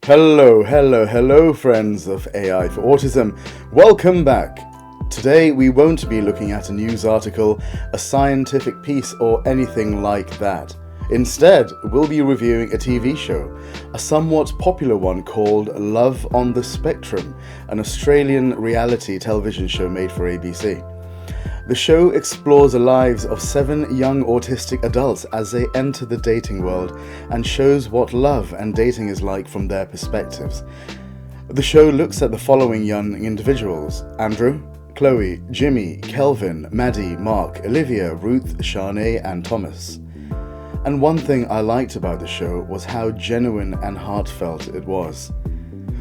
Hello, friends of Ai4Autism. Welcome back. Today we won't be looking at a news article, a scientific piece, or anything like that. Instead, we'll be reviewing a TV show, a somewhat popular one called Loveonthespectrum, an Australian reality television show made for ABC. The show explores the lives of 7 young autistic adults as they enter the dating world and shows what love and dating is like from their perspectives. The show looks at the following young individuals: Andrew, Chloe, Jimmy, Kelvin, Maddi, Mark, Olivia, Ruth, Sharnae and Thomas. And one thing I liked about the show was how genuine and heartfelt it was.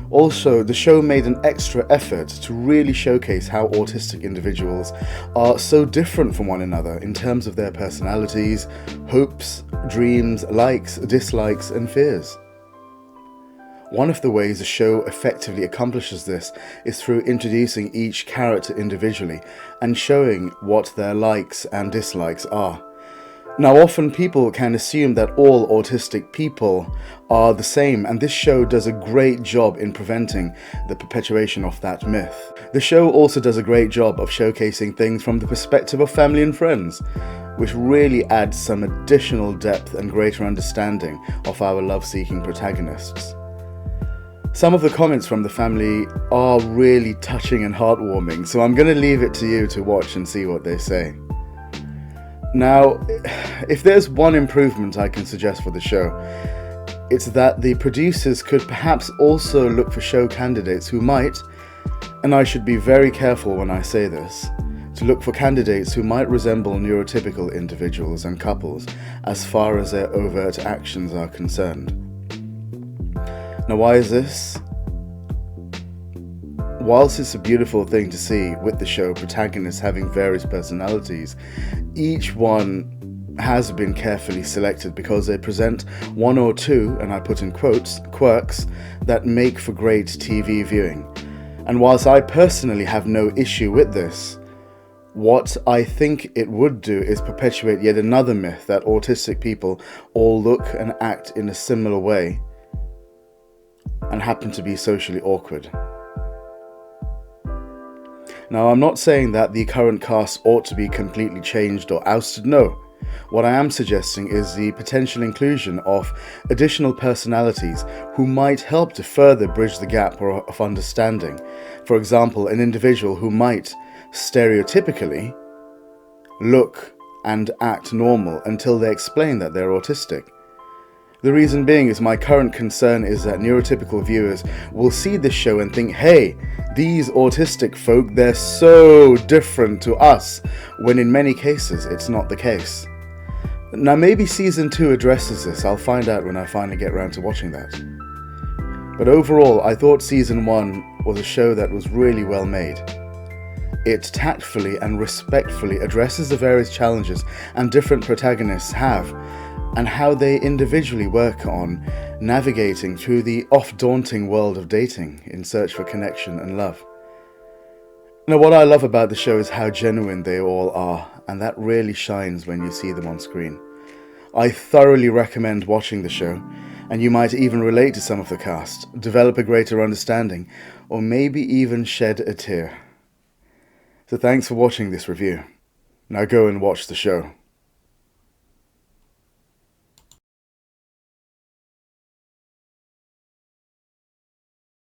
Also, the show made an extra effort to really showcase how autistic individuals are so different from one another in terms of their personalities, hopes, dreams, likes, dislikes, and fears. One of the ways the show effectively accomplishes this is through introducing each character individually and showing what their likes and dislikes are. Now, often people can assume that all autistic people are the same, and this show does a great job in preventing the perpetuation of that myth. The show also does a great job of showcasing things from the perspective of family and friends, which really adds some additional depth and greater understanding of our love-seeking protagonists. Some of the comments from the family are really touching and heartwarming, so I'm going to leave it to you to watch and see what they say. Now, if there's one improvement I can suggest for the show, it's that the producers could perhaps also look for show candidates who might, and I should be very careful when I say this, to look for candidates who might resemble neurotypical individuals and couples as far as their overt actions are concerned. Now, why is this? Whilst it's a beautiful thing to see with the show protagonists having various personalities, each one has been carefully selected because they present one or two, and I put in quotes, quirks that make for great TV viewing. And whilst I personally have no issue with this, what I think it would do is perpetuate yet another myth that autistic people all look and act in a similar way and happen to be socially awkward. Now, I'm not saying that the current cast ought to be completely changed or ousted, no. What I am suggesting is the potential inclusion of additional personalities who might help to further bridge the gap of understanding. For example, an individual who might stereotypically look and act normal until they explain that they're autistic. The reason being is my current concern is that neurotypical viewers will see this show and think, hey, these autistic folk, they're so different to us, when in many cases it's not the case. Now, maybe season 2 addresses this. I'll find out when I finally get around to watching that. But overall, I thought season 1 was a show that was really well made. It tactfully and respectfully addresses the various challenges and different protagonists have, and how they individually work on navigating through the oft-daunting world of dating in search for connection and love. Now, what I love about the show is how genuine they all are, and that really shines when you see them on screen. I thoroughly recommend watching the show, and you might even relate to some of the cast, develop a greater understanding, or maybe even shed a tear. So thanks for watching this review. Now go and watch the show.